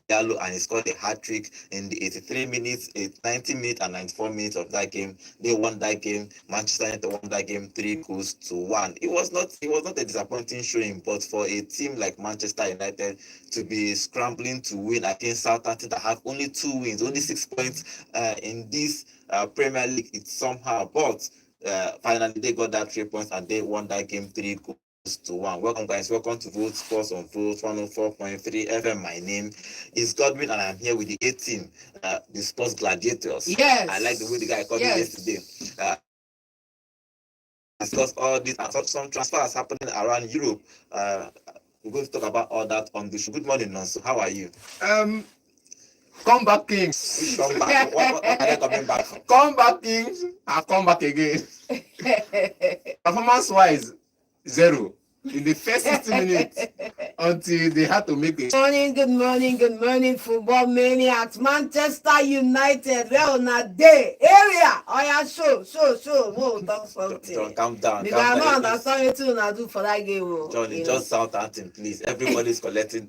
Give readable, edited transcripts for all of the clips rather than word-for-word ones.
Diallo, and he scored a hat-trick in the 83 minutes, 90 minutes, and 94 minutes of that game. They won that game. Manchester United won that game 3-1. It was not a disappointing showing, but for a team like Manchester United to be scrambling to win against Southampton that have only 2 wins, only 6 points in this Premier League, it's somehow. But finally, they got that 3 points and they won that game 3-1. Welcome, guys. Welcome to Vote Sports on Vote 104.3 FM. My name is Godwin, and I'm here with the A team, the Sports Gladiators. Yes. I like the way the guy called me yesterday. Discuss all this and some transfers happening around Europe. We're going to talk about all that on the show. Good morning, Nonso. How are you? Come back, Kings. Come back. What are they coming back from? Come back, Kings. And come back again. Performance-wise, 0 in the first 60 minutes until they had to make it. Good morning, football maniacs. Manchester United, where on a day area. Oh yeah, show. Whoa, talk something. John, calm down. Because I don't understand what you do for that game. John, it's just Southampton, please. Everybody's collecting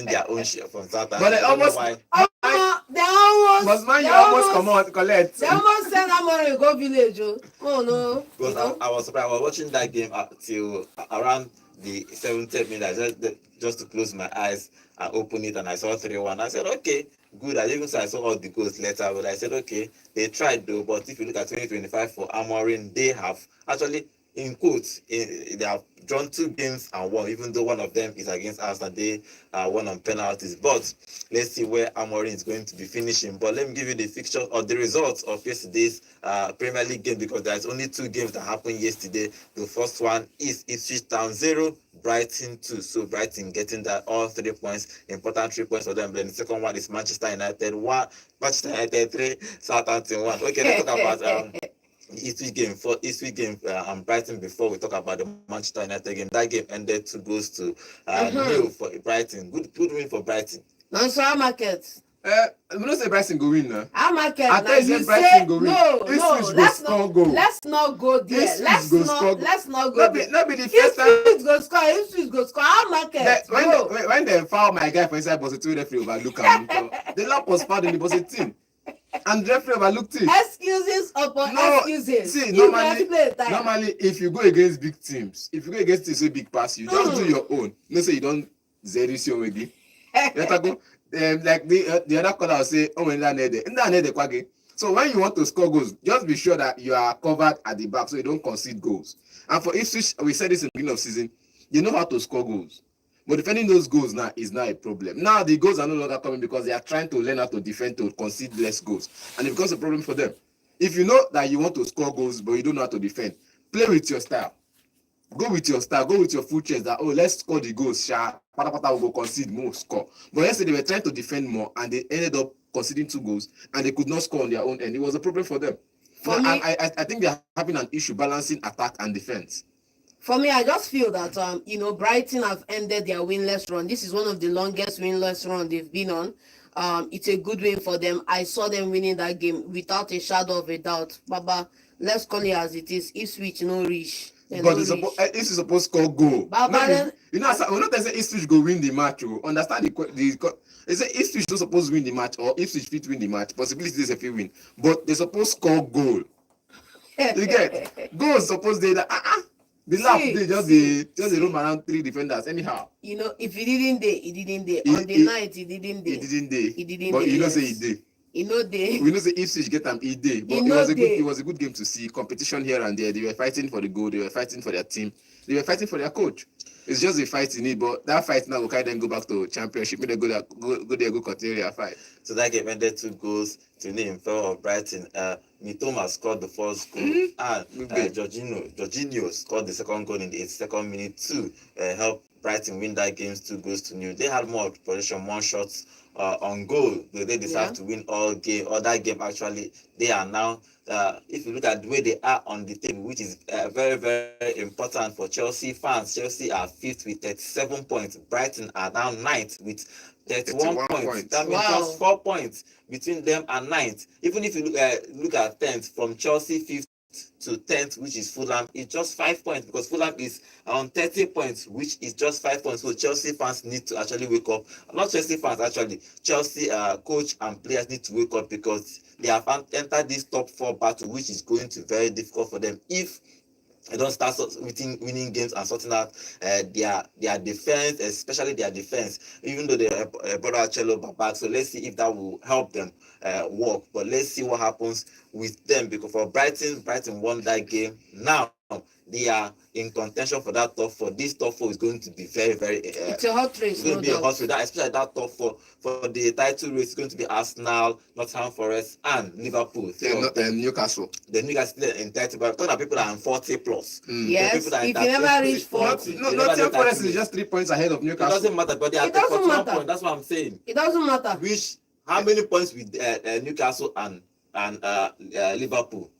their own share from Southampton. But they almost, almost come out collect. They almost send Amorim go village. Oh no. Because I was surprised. I was watching that game till around the 70th minute. Just to close my eyes and open it, and I saw 3-1. I said, okay, good. I even saw I saw all the goals later, but I said, okay, they tried though. But if you look at 2025 for Amorim, they have actually, in quotes, they have drawn 2 games and won, even though one of them is against Arsenal. They won on penalties. But let's see where Amorim is going to be finishing. But let me give you the fixture or the results of yesterday's Premier League game, because there's only 2 games that happened yesterday. The first one is Ipswich Town 0, Brighton 2. So Brighton getting that all 3 points, important 3 points for them. Then the second one is Manchester United 1, Manchester United 3, Southampton 1. Okay, let's talk about Ipswich game and Brighton before we talk about the Manchester United game. That game ended 2-0 for Brighton. Good win for Brighton. Non-star market. We don't say Brighton go win now. Our market. I tell you, Brighton go win. No. Let's not go there. Let's not go there. Not be the first time. Ipswich go score. Our market. When they foul my guy for inside box 2, referee overlook him. The lap was fouled in the box 18. And the referee overlooked it. Excuses upon excuses. See, normally, if you go against big teams, if you go against teams so big pass, you just do your own. No, say you don't zero your way. Let go. Like the other caller will say, oh, in that kwage. So when you want to score goals, just be sure that you are covered at the back so you don't concede goals. And for Ipswich, we said this in the beginning of season, you know how to score goals. But defending those goals now is not a problem. Now the goals are no longer coming because they are trying to learn how to defend to concede less goals. And it becomes a problem for them. If you know that you want to score goals but you don't know how to defend, play with your style. Go with your style. Go with your full chest that, let's score the goals. Pata will go concede more, score. But yesterday they were trying to defend more and they ended up conceding 2 goals and they could not score on their own end. It was a problem for them. I think they're having an issue balancing attack and defense. For me, I just feel that Brighton have ended their winless run. This is one of the longest winless run they've been on. It's a good win for them. I saw them winning that game without a shadow of a doubt. Baba, let's call it as it is. Ipswich no reach. But it's supposed to score goal. Baba, we're not saying Ipswich go win the match. Understand the they say Ipswich not supposed to win the match or Ipswich fit win the match. Possibility is if you win, but they supposed to score goal. You get goals supposed to that. The lap they just roam around 3 defenders anyhow. If he didn't day, on the night he didn't day. But you don't say he did. We know say Ipswich get them he did. But it was a good game to see. Competition here and there. They were fighting for the goal. They were fighting for their team. They were fighting for their coach. It's just a fight in it, but that fight now will kind of go back to championship. Maybe they go continue their fight. So that game ended 2-0 in favor of Brighton. Mitoma scored the first goal, and Jorginho scored the second goal in the 82nd minute to help Brighton win that game 2-0. They had more possession, more shots on goal. They decided to win all that game. Actually, they are now. If you look at the way they are on the table, which is very, very important for Chelsea fans. Chelsea are 5th with 37 points. Brighton are now 9th with 31 points. That means just 4 points between them and 9th. Even if you look at 10th, from Chelsea 5th to 10th, which is Fulham, is just 5 points because Fulham is on 30 points, which is just 5 points. So Chelsea fans need to actually wake up. Not Chelsea fans, actually. Chelsea coach and players need to wake up because they have entered this top 4 battle, which is going to be very difficult for them if they don't start winning games and sorting out their defense, especially their defense, even though they brought out Chalobah back. So let's see if that will help them work. But let's see what happens with them, because for Brighton won that game. Now they are in contention for that top 4. This top 4 is going to be very, very. It's a hot race. It's going to be a hot race. Especially that top 4 for the title race is going to be Arsenal, Nottingham Forest, and Liverpool. And Newcastle. The Newcastle in 30, but talking about people that are in 40 plus. Yes, if you never reach 40. Nottingham Forest is just 3 points ahead of Newcastle. It doesn't matter, but they are 41 points. That's what I'm saying. It doesn't matter. How many points with Newcastle and Liverpool?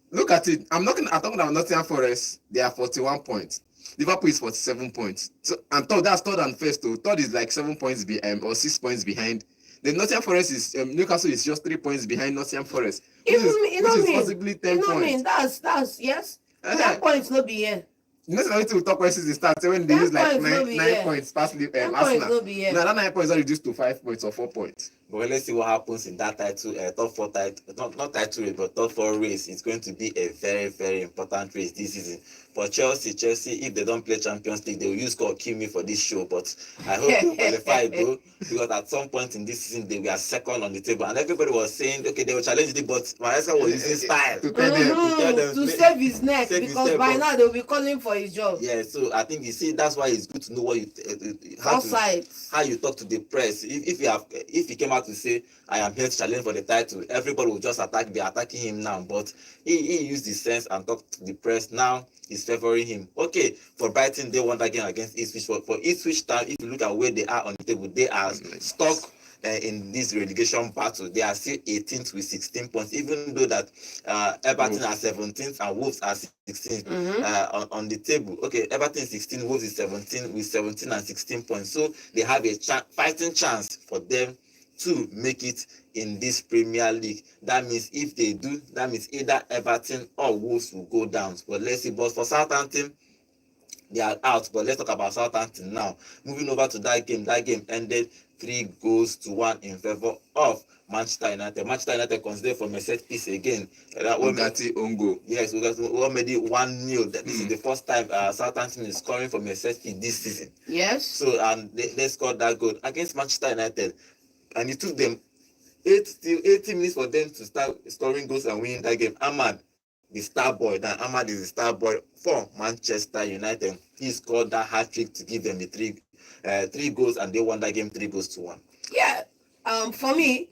Look at it. I'm talking about Nottingham Forest. They are 41 points. Liverpool is 47 points. So and that's third and first. Third is like 7 points behind or 6 points behind. The Nottingham Forest is Newcastle is just 3 points behind Nottingham Forest. Which is possibly 10 points. That's yes. 10 points no be here. You know, something to talk when season starts when they use like 9 points past Arsenal. Now that 9 points are reduced to 5 points or 4 points. But let's see what happens in that title, top 4 title, not title race, but top 4 race. It's going to be a very, very important race this season. For Chelsea, if they don't play Champions League, they will use call kill me for this show. But I hope they qualify though, because at some point in this season they were second on the table, and everybody was saying, okay, they will challenge it, but Maresca was using style to save his neck, because by now they will be calling for his job. Yeah, so I think that's why it's good to know what how you talk to the press. If he came out to say, I am here to challenge for the title, everybody will just be attacking him now. But he used his sense and talked to the press. Now he's favoring him. Okay, for Brighton, they won that game against Ipswich. For Ipswich Town, if you look at where they are on the table, they are stuck in this relegation battle. They are still 18th with 16 points, even though that Everton are 17th and Wolves are 16th on the table. Okay, Everton is 16, Wolves is 17 with 17 and 16 points. So they have a fighting chance for them to make it in this Premier League. That means if they do, that means either Everton or Wolves will go down. But let's see. But for Southampton, they are out. But let's talk about Southampton now. Moving over to that game ended 3-1 in favor of Manchester United. Manchester United considered from a set piece again. Ugarte Ongo. Yes, we made it 1-0. This is the first time Southampton is scoring from a set piece this season. Yes. So they scored that goal against Manchester United, and it took them 80 minutes for them to start scoring goals and winning that game. Ahmad, the star boy, Ahmad is the star boy for Manchester United. He scored that hat-trick to give them the three goals, and they won that game 3-1. Yeah. For me,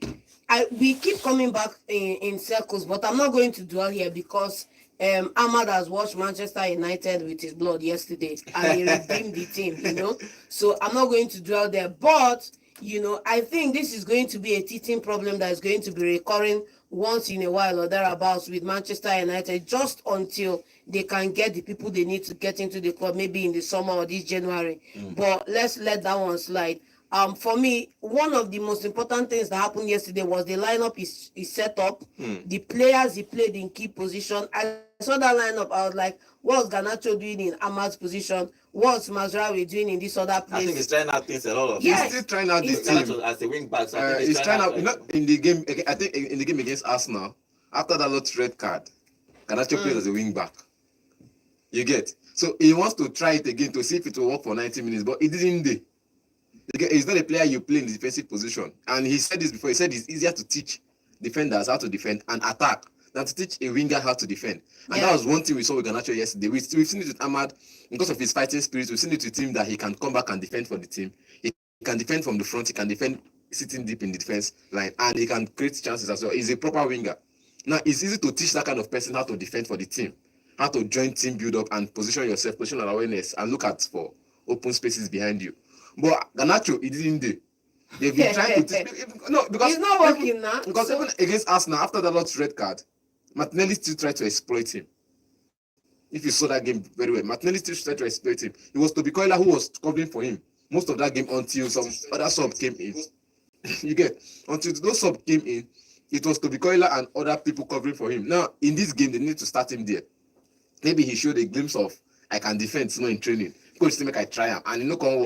we keep coming back in circles, but I'm not going to dwell here because Ahmad has watched Manchester United with his blood yesterday, and he redeemed the team, So I'm not going to dwell there, but I think this is going to be a teething problem that is going to be recurring once in a while or thereabouts with Manchester United, just until they can get the people they need to get into the club, maybe in the summer or this January. But let's let that one slide. For me, one of the most important things that happened yesterday was the lineup is set up. The players he played in key position. I saw that lineup. I was like, what's Garnacho doing in Ahmad's position? What's Mazraoui doing in this other place? I think he's trying out things a lot of. He's still trying out this team as a wing back. So he's trying out. In the game, I think in the game against Arsenal, after that last red card, Garnacho played as a wing back. You get, so he wants to try it again to see if it will work for 90 minutes, but it didn't do. He's not a player you play in the defensive position. And he said this before. He said it's easier to teach defenders how to defend and attack than to teach a winger how to defend. And that was one thing we saw with Garnacho yesterday. We've seen it with Ahmad because of his fighting spirit. We've seen it with him that he can come back and defend for the team. He can defend from the front. He can defend sitting deep in the defense line. And he can create chances as well. He's a proper winger. Now, it's easy to teach that kind of person how to defend for the team, how to join team build up and position yourself, positional awareness, and look at for open spaces behind you. But Garnacho, he didn't do. They've been trying to teach. No, because it's not working now. Because even against Arsenal, after the last red card, Martinelli still tried to exploit him. If you saw that game very well, Martinelli still tried to exploit him. It was Toby Coyla who was covering for him most of that game until some other sub came in. You get, until those sub came in, it was Toby Coyle and other people covering for him. Now, in this game, they need to start him there. Maybe he showed a glimpse of, I can defend, it's not in training. Coach still make I try him. And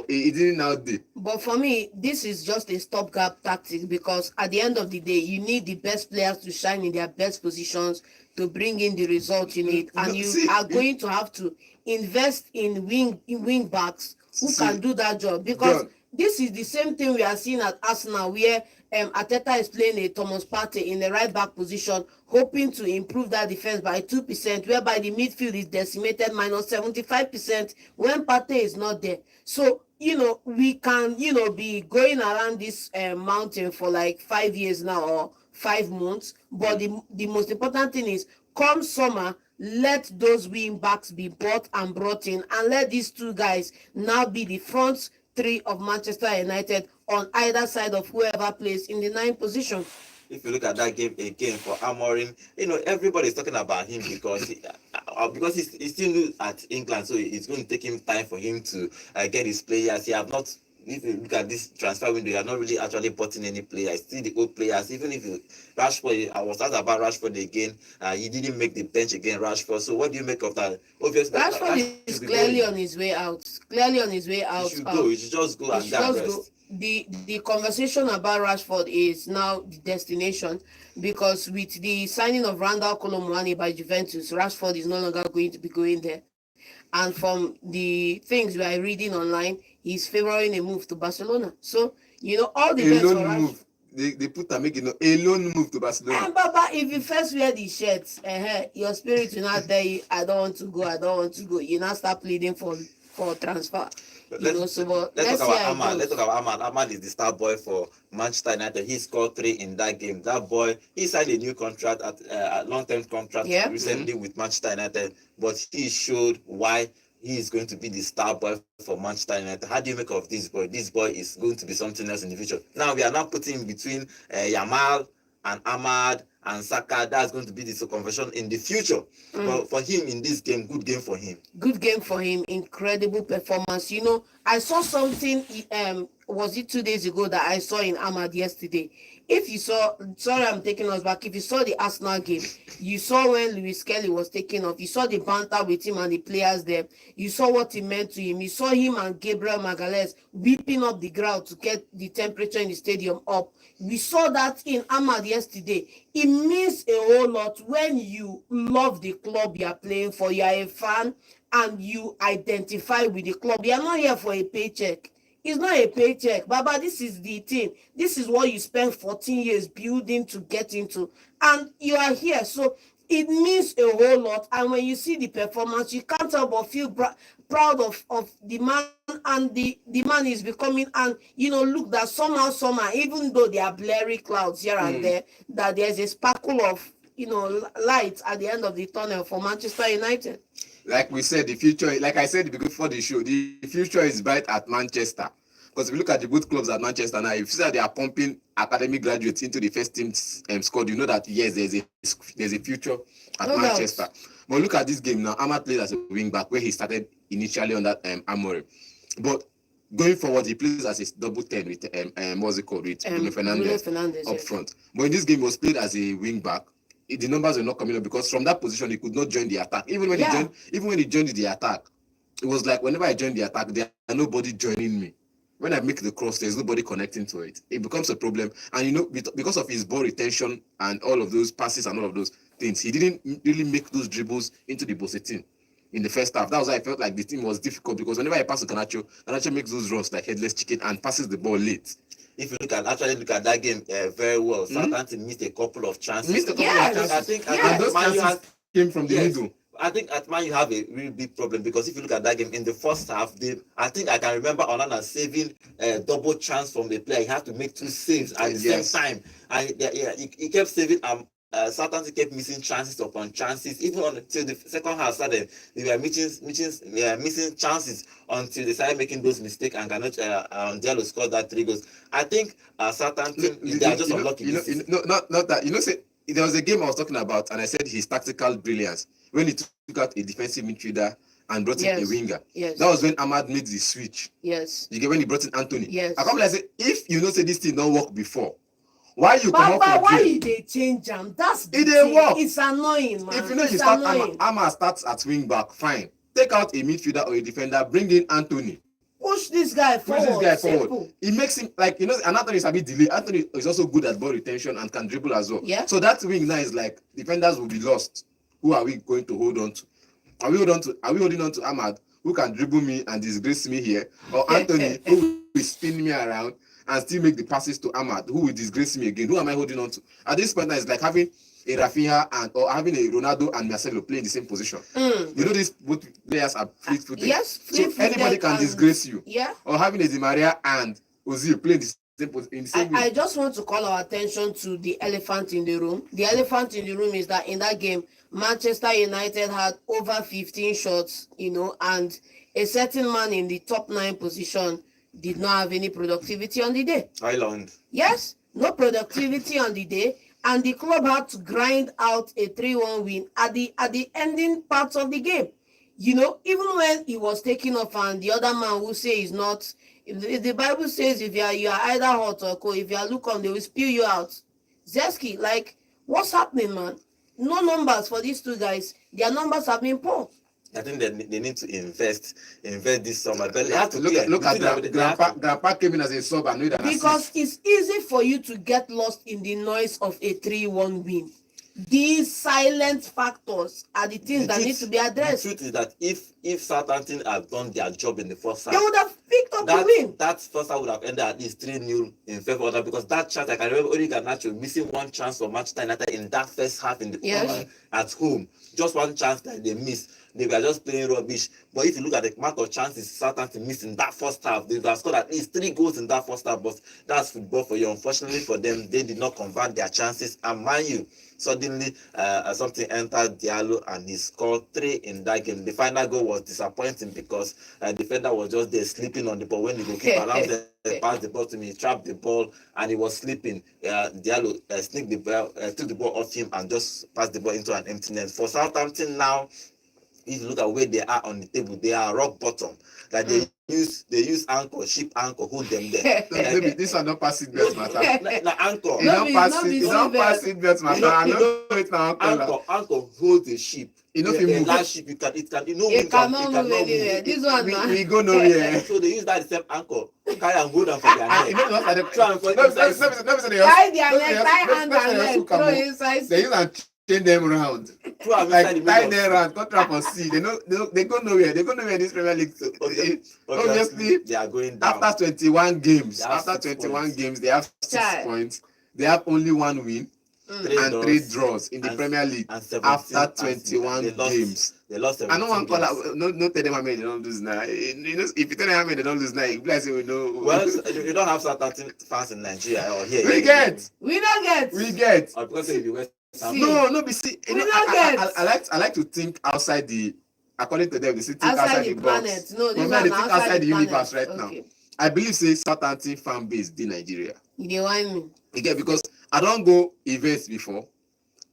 he didn't now do. But for me, this is just a stopgap tactic, because at the end of the day, you need the best players to shine in their best positions to bring in the result you need. And you are going to have to invest in wing backs who can do that job, because this is the same thing we are seeing at Arsenal, where Arteta is playing a Thomas Partey in the right back position, hoping to improve that defense by 2%, whereby the midfield is decimated minus 75% when Partey is not there. So, we can, be going around this mountain for like 5 years now or 5 months. But the most important thing is, come summer, let those wing backs be bought and brought in, and let these two guys now be the front three of Manchester United on either side of whoever plays in the 9th position. If you look at that game again for Amorim, everybody's talking about him because he's still new at England, so it's going to take him time for him to get his players. He have not. If you look at this transfer window, you are not really actually bought in any players. Still the old players. Even if Rashford, I was talking about Rashford again. He didn't make the bench again, Rashford. So what do you make of that? Obviously, Rashford is clearly on his way out. Clearly on his way out. He should go. He should just go and rest. Go. The conversation about Rashford is now the destination, because with the signing of Randall Kolo Muani by Juventus, Rashford is no longer going to be going there. And from the things we are reading online, he's favoring a move to Barcelona. So, all the best for move. They put a making a loan move to Barcelona. And Baba, if you first wear the shirts, your spirit will not tell you, I don't want to go. You now start pleading for transfer. Let's talk about Ahmad. Ahmad is the star boy for Manchester United. He scored 3 in that game. That boy, he signed a new contract a long-term contract recently with Manchester United, but he showed why he is going to be the star boy for Manchester United. How do you make of this boy? This boy is going to be something else in the future. Now we are now putting between Yamal and Ahmad and Saka. That's going to be the conversion in the future. But for him in this game, good game for him. Good game for him. Incredible performance. I saw something, was it 2 days ago that I saw in Ahmad yesterday? If you saw, sorry I'm taking us back, if you saw the Arsenal game, you saw when Lewis Kelly was taking off, you saw the banter with him and the players there, you saw what it meant to him, you saw him and Gabriel Magalhaes whipping up the ground to get the temperature in the stadium up. We saw that in Ahmad yesterday. It means a whole lot when you love the club you are playing for, you are a fan, and you identify with the club. You are not here for a paycheck. It's not a paycheck. Baba, this is the thing. This is what you spent 14 years building to get into. And you are here. So it means a whole lot. And when you see the performance, you can't help but feel proud of the man. And the man is becoming, and look, that somehow, even though there are blurry clouds here and there, that there's a sparkle of, light at the end of the tunnel for Manchester United. Like we said, the future, like I said before the show, the future is bright at Manchester. Because if you look at the good clubs at Manchester now, if you see that they are pumping academic graduates into the first team squad, you know that yes, there's a future at Manchester. But look at this game now. Ahmad played as a wing back where he started initially on that Amorim. But going forward, he plays as a double 10 with with Bruno Fernandes up front. But in this game, he was played as a wing back. The numbers were not coming up because from that position he could not join the attack. Even when he joined the attack, it was like whenever I join the attack, there are nobody joining me. When I make the cross, there's nobody connecting to it. It becomes a problem. And because of his ball retention and all of those passes and all of those things, he didn't really make those dribbles into the box team in the first half. That was why I felt like the team was difficult, because whenever I pass to Garnacho makes those runs like headless chicken and passes the ball late. If you look at that game very well, Southampton missed a couple of chances. I think those chances came from the middle. I think at Man you have a really big problem, because if you look at that game in the first half, I think I can remember Onana saving a double chance from the player. He had to make 2 saves at the same time, and he kept saving. Southampton kept missing chances upon chances, even until the second half started. They were missing chances until they started making those mistakes, and Diallo scored that 3 goals. I think Southampton, they are just unlucky. Not that. Say, there was a game I was talking about, and I said his tactical brilliance when he took out a defensive midfielder and brought in a winger. Yes. That was when Ahmad made the switch. Yes. You get when he brought in Anthony. Yes. I can't say if say this thing don't work before, Why you come up Baba, for why jail? you dey change am? That's the It dey thing. work. It's annoying, man. If you know you It's start annoying. Ahmad starts at wing back, fine. Take out a midfielder or a defender, bring in Anthony. Push this guy forward. Simple. It makes him like, you know, and Anthony is a bit delayed. Anthony is also good at ball retention and can dribble as well. Yeah. So that wing now is like defenders will be lost. Who are we going to hold on to? Are we holding on to Ahmad, who can dribble me and disgrace me here, or Anthony, who will spin me around and still make the passes to Ahmad, who will disgrace me again? Who am I holding on to? At this point now, it's like having a Rafinha or having a Ronaldo and Marcelo playing the same position. You know, these both players are fleet-footed. Yes, so anybody can disgrace you. Yeah. Or having a Di Maria and Ozil playing the in the same way. I just want to call our attention to the elephant in the room. The elephant in the room is that in that game, Manchester United had over 15 shots, you know, and a certain man in the top 9 position did not have any productivity on the day. Island. Yes, no productivity on the day, and the club had to grind out a 3-1 win at the ending parts of the game. You know, even when he was taking off and the other man who say is not, if the Bible says if you are either hot or cold, if you are lukewarm, they will spew you out. Zeski, like, what's happening, man? No numbers for these two guys. Their numbers have been poor. I think they need to invest this summer. But they have to look at Grandpa came in as a sub and because it's easy for you to get lost in the noise of a 3-1 win. These silent factors are the things that need to be addressed. The truth is that if Southampton had done their job in the first half, they would have picked up the win. That first half would have ended at least 3-0 in favor of them, because that chance, I can remember Ori Garnacho missing one chance for Manchester United in that first half in the at home. Just one chance that they missed. They were just playing rubbish. But if you look at the amount of chances Southampton missed in that first half, they have scored at least 3 goals in that first half. But that's football for you. Unfortunately for them, they did not convert their chances. And mind you, suddenly something entered Diallo and he scored 3 in that game. The final goal was disappointing because the defender was just there sleeping on the ball. When the goalkeeper allowed passed the ball to me, he trapped the ball and he was sleeping. Diallo sneaked the ball, took the ball off him and just passed the ball into an empty net. For Southampton now, if you look at where they are on the table, they are rock bottom. Like they use anchor, ship anchor, hold them there. Maybe this are not passing bets matter. Like anchor. It don't pass it bets matter. I know it now. Anchor holds the ship. You know, if you move that ship, it cannot move anywhere. This one, we go nowhere. So they use that same anchor, carry and hold them for their neck. You know, tie their neck, tie hand and leg, throw inside. They use and chain them around. Like tie them around, contract for sea. They go nowhere. They go nowhere in this Premier League. So, obviously, they are going down. After 21 games, they have 6 points. They have only 1 win. And 3 draws in the Premier League after 21 games. They lost. I don't want to call out. No, tell them how many they don't lose now. You know, if you tell them how many they don't lose now, you guys will know. Well, you don't have Southampton fans in Nigeria or here. We don't get. Or because of the West Ham. No, be see. I like to think outside the. According to them, they think outside the planet. box. No, they think outside the universe right now. I believe say Southampton fan base in Nigeria. They want me. Again, because I don't go events before,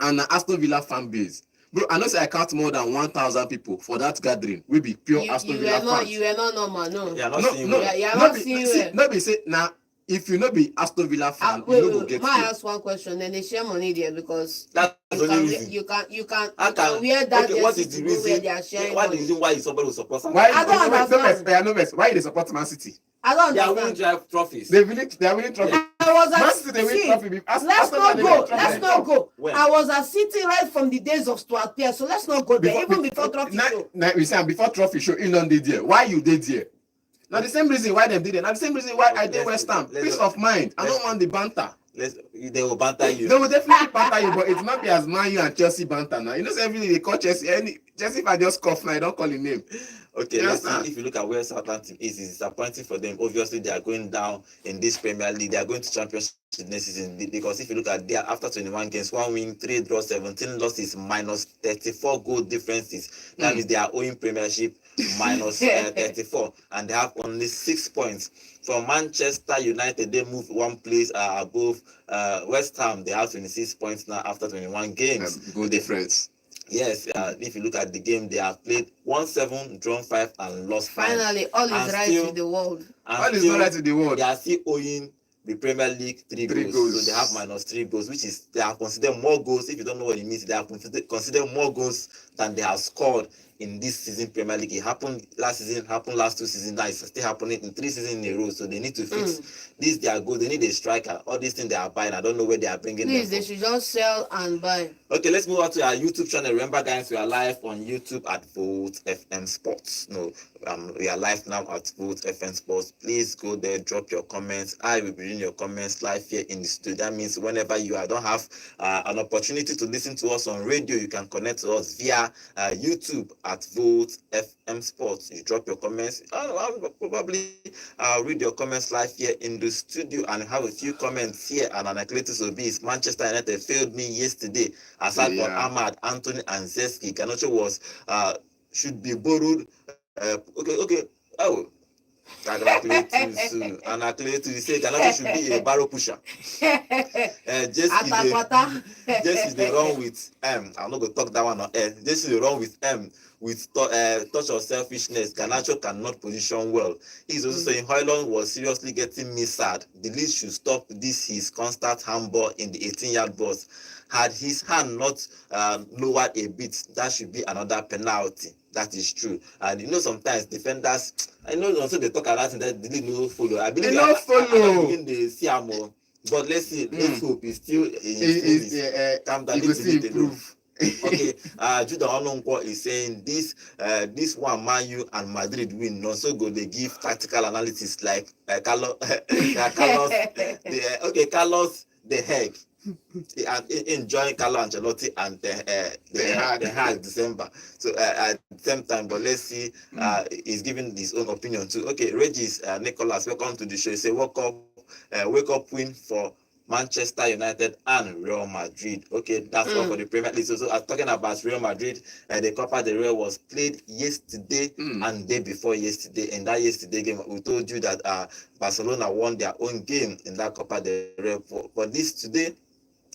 and Aston Villa fan base. Bro, I know say I count more than 1,000 people for that gathering. We be pure Aston Villa fans. You were not normal, no. You are not seeing well. You are not seeing well. No be say now. If you not be Aston Villa fan, wait, you no go get. May I ask one question? Then they share money there because that's you can wear that. Okay, what is the reason? Where they are sharing what is the reason why somebody will support Southampton? Why? I don't understand. Why they support Man City? I don't They are understand. winning trophies. They are winning trophies. I was at Man City they win trophy. Let's not go. When? I was at City right from the days of Stuart Pearce, so let's not go there. Even before trophy show. We say before trophy show, you don't did there. Why you did there? Now the same reason why them did it. Now the same reason why I did West Ham. Peace of mind. I don't want the banter. They will banter you. They will definitely banter you, but it not be as Man U and Chelsea banter now. You know, everything they call Chelsea. Chelsea, if I just cough now, I don't call him name. Okay, let's see. If you look at where Southampton is, it's disappointing for them. Obviously, they are going down in this Premier League. They are going to Championship next season because if you look at their after 21 games, 1 win, 3 draws, 17 losses, minus 34 goal differences. That means they are owing Premiership minus 34, and they have only 6 points. From Manchester United, they moved 1 place above West Ham. They have 26 points now after 21 games. Goal difference. Yes, if you look at the game, they have played 1-7, drawn 5, and lost 5. Finally, all is right in the world. All is not right in the world. They are still owing the Premier League 3 Three goals. goals. So they have -3 goals, which is they are considered more goals. If you don't know what it means, they are considered more goals than they have scored in this season Premier League. It happened last season, happened last 2 seasons, now it's still happening in 3 seasons in a row. So they need to fix this their goal. They need a striker. All these things they are buying, I don't know where they are bringing Please, them they from. should just sell and buy. Okay, let's move on to our YouTube channel. Remember, guys, we are live on YouTube at Volt FM Sports. No, we are live now at Volt FM Sports. Please go there, drop your comments. I will be reading your comments live here in the studio. That means whenever you don't have an opportunity to listen to us on radio, you can connect to us via YouTube at Volt FM Sports. You drop your comments. I'll probably read your comments live here in the studio and have a few comments here. And Anakletus Obi's Manchester United failed me yesterday. Aside from Ahmad, Anthony, and Zeski, Garnacho was should be borrowed. Okay. Oh, Anakletus, you say Garnacho should be a barrow pusher. Just is the wrong with M. I'm not gonna talk that one on air. This is the wrong with M. With touch of selfishness, Garnacho cannot position well. He's also saying Højlund was seriously getting me sad. The league should stop this his constant handball in the 18-yard box. Had his hand not lowered a bit, that should be another penalty. That is true. And you know, sometimes defenders, I know also they talk about it that the league no follow. I believe they follow. In the CMO. But let's see, let's hope it's still in calm down. Improve. Okay, Judah Ononko is saying this one Man U and Madrid win. Not so good. They give tactical analysis like Carlos. Carlos the heck. Enjoying Carlo Ancelotti and the hard December. So at the same time, but let's see. He's giving his own opinion too. Okay, Regis Nicholas, welcome to the show. He say wake up win for Manchester United and Real Madrid. Okay, that's all for the Premier League. So talking about Real Madrid, the Copa del Rey was played yesterday and day before yesterday. In that yesterday game, we told you that Barcelona won their own game in that Copa del Rey. For this today,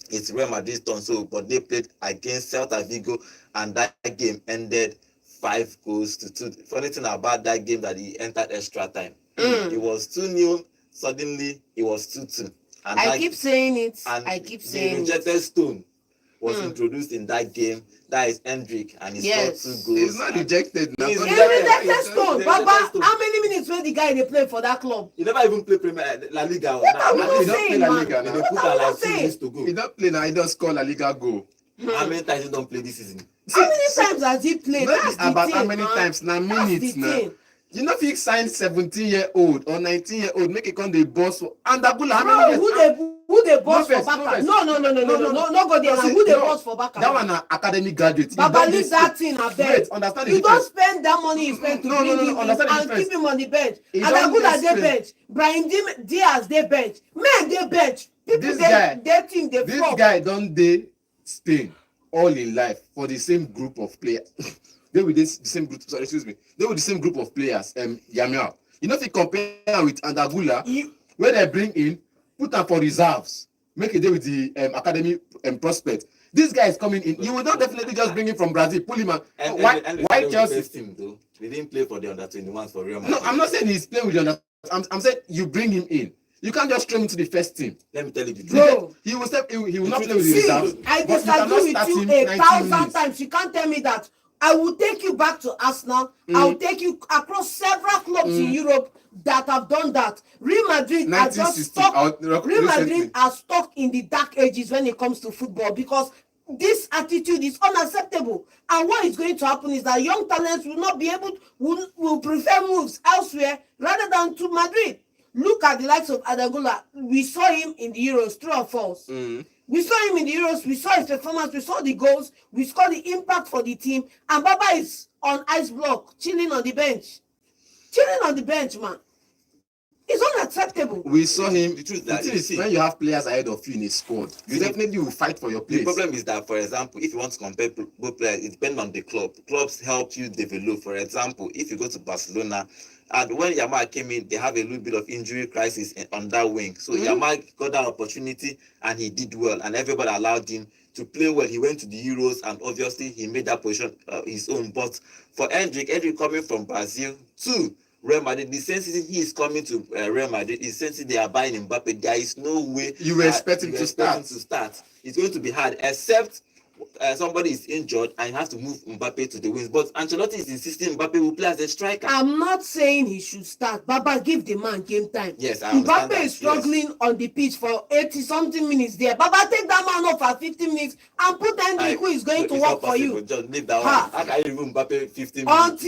it's Real Madrid's turn. So, but they played against Celta Vigo, and that game ended 5-2. Funny thing about that game that he entered extra time. It was 2-0. Suddenly, it was 2-2. And I keep saying it. I keep saying the rejected stone was introduced in that game. That is Hendrick, and he scored 2 goals. He's not rejected now. He's rejected stone. Baba, how many minutes when the guy they play for that club? He never even play Premier La Liga. What are we saying, man? What are we saying? He don't play now. He don't score La Liga goal. How many times he don't play this season? How many times has he played? That's the about thing, how many man. times now? Minutes now. Thing. You know if he signed 17-year-old or 19-year-old, make it come the boss for Andagula. How many years? Who they boss for Baka? No, go there. Who they boss for Baka? That one an academic graduate. Baba leave that thing a bed. Understand you don't spend that money you spend to bring him in and keep him on the bench. Andagula they bench. Brahim Diaz they bench. Men they bench. People they think they this guy don't dey Spain all in life for the same group of players. They with the same group. Sorry, excuse me. They with the same group of players. Yamiao. You know if you compare with Andagula, where they bring in, put them for reserves, make a day with the academy prospect. This guy is coming in. You will not definitely just bring him from Brazil, pull him out. Why Chelsea? Team, though. They didn't play for the under-21 for Real Madrid. No, I'm not saying he's playing with the under. I'm saying you bring him in. You can't just throw him to the first team. Let me tell you the truth. No. He will not play with the reserves. I disagree with you 1,000 times. You can't tell me that. I will take you back to Arsenal. I will take you across several clubs in Europe that have done that. Real Madrid are just stuck. Real Madrid are stuck in the dark ages when it comes to football because this attitude is unacceptable. And what is going to happen is that young talents will not be able, will prefer moves elsewhere rather than to Madrid. Look at the likes of Adagula. We saw him in the Euros, true or false. We saw him in the Euros. We saw his performance. We saw the goals. We saw the impact for the team. And Baba is on ice block, chilling on the bench. Chilling on the bench, man. It's unacceptable. We saw him. The truth is, when you have players ahead of you in a squad, you definitely will fight for your place. The problem is that, for example, if you want to compare both players, it depends on the club. Clubs help you develop. For example, if you go to Barcelona, and when Yamal came in, they have a little bit of injury crisis on that wing. So Yamal got that opportunity and he did well. And everybody allowed him to play well. He went to the Euros and obviously he made that position his own. But for Hendrick coming from Brazil to Real Madrid, the same season he is coming to Real Madrid, the same season they are buying Mbappe, there is no way You were expecting you to expect him start. It's going to be hard, except somebody is injured and you have to move Mbappe to the wings. But Ancelotti is insisting Mbappe will play as a striker. I'm not saying he should start. Baba, give the man game time. Yes, I understand Mbappe that. is struggling on the pitch for 80-something minutes there. Baba, take that man off at 50 minutes and put Hendrick, who is going to work for you. Just leave that one. How can you remove Mbappe 15 minutes?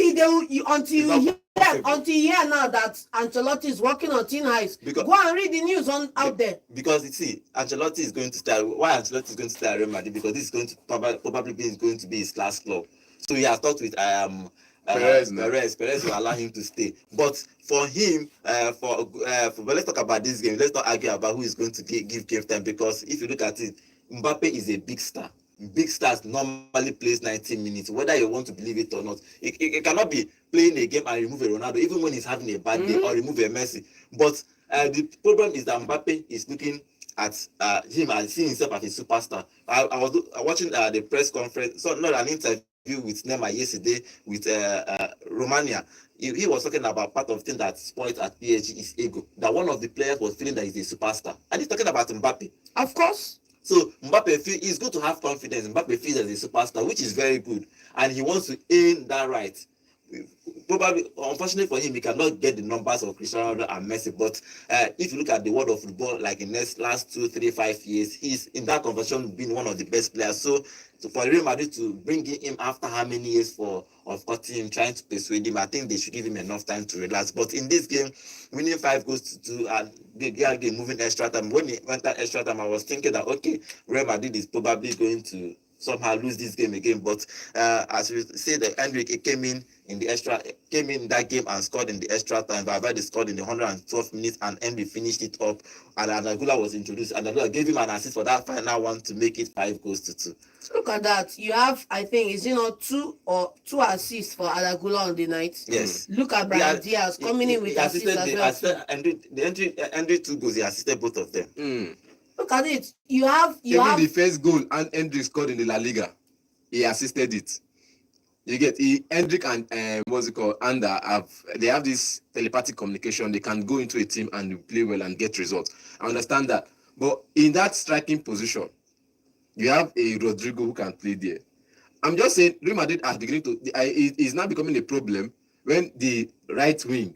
Until you hear now that Ancelotti is working on thin ice. Go and read the news out there. Because you see, Ancelotti is going to start. Why Ancelotti is going to start Real Madrid? Because this is going to probably going to be his last club. So he has talked with Perez will allow him to stay. But for him, let's talk about this game. Let's not argue about who is going to give game time, because if you look at it, Mbappe is a big star. Big stars normally plays 90 minutes, whether you want to believe it or not. It cannot be playing a game and remove a Ronaldo, even when he's having a bad day, or remove a Messi. But the problem is that Mbappe is looking at him and seeing himself as a superstar. I was watching the press conference, so not an interview with Neymar yesterday with Romania. He was talking about part of thing that spoils at PSG is ego. That one of the players was feeling that he's a superstar, and he's talking about Mbappe. Of course. So Mbappe it's good to have confidence. Mbappe feels as a superstar, which is very good, and he wants to aim that right. Probably, unfortunately for him, he cannot get the numbers of Cristiano Ronaldo and Messi. But if you look at the world of football, like in the last 2, 3, 5 years, he's in that conversation been one of the best players. So for Real Madrid to bring him after how many years of cutting him, trying to persuade him, I think they should give him enough time to relax. But in this game, winning 5 goals to 2 and game moving extra time. When he went that extra time, I was thinking that okay, Real Madrid is probably going to somehow lose this game again. But as we say, that Hendrick came in that game and scored in the extra time. Valverde scored in the 112 minutes and Henry finished it up, and Adagula was introduced, and Adagula gave him an assist for that final one to make it 5 goals to 2. Look at that. You have, I think, is it not 2 assists for Adagula on the night? Yes. Look at Brahim Diaz coming in with assists as well. Henry 2 goals, he assisted both of them. Look at it. You have the first goal and Hendrick scored in the La Liga. He assisted it. You get Hendrick and what's it called? They have this telepathic communication. They can go into a team and play well and get results. I understand that. But in that striking position, you have a Rodrigo who can play there. I'm just saying Real Madrid are beginning to is now becoming a problem when the right wing,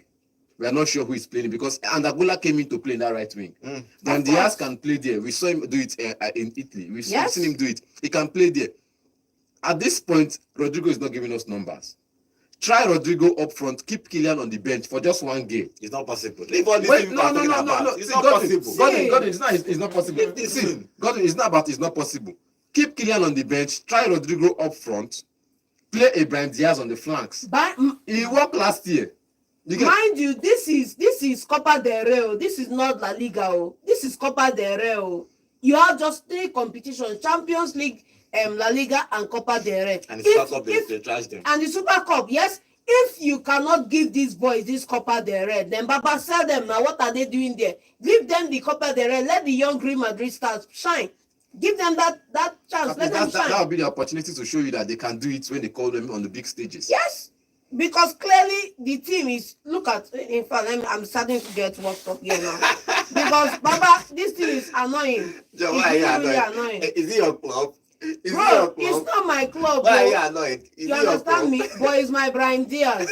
we are not sure who is playing, because Andagola came in to play in that right wing. Then Diaz can play there. We saw him do it in Italy. We've seen him do it. He can play there. At this point, Rodrigo is not giving us numbers. Try Rodrigo up front. Keep Kylian on the bench for just one game. It's not possible. No. It's not possible. Godwin, it's not possible. See, Godwin, it's not about it's not possible. Keep Kylian on the bench. Try Rodrigo up front. Play Ibrahim Diaz on the flanks. He worked last year. Mind you, this is Copa del Rey. This is not La Liga. This is Copa del Rey. You have just 3 competitions: Champions League, La Liga, and Copa del Rey. And the Super Cup, they trash them. And the Super Cup, yes. If you cannot give these boys this Copa del Rey, then Baba, sell them now. What are they doing there? Give them the Copa del Rey. Let the young Real Madrid stars shine. Give them that chance. Let them shine. That will be the opportunity to show you that they can do it when they call them on the big stages. Yes. Because clearly the team is, look at, in fact, I'm starting to get worked up here now. Because Baba, this thing is annoying. Joe, why are you annoying? Is it your club? Bro, it's not my club. Why are you annoyed? You understand me? But it's my Brahim Diaz.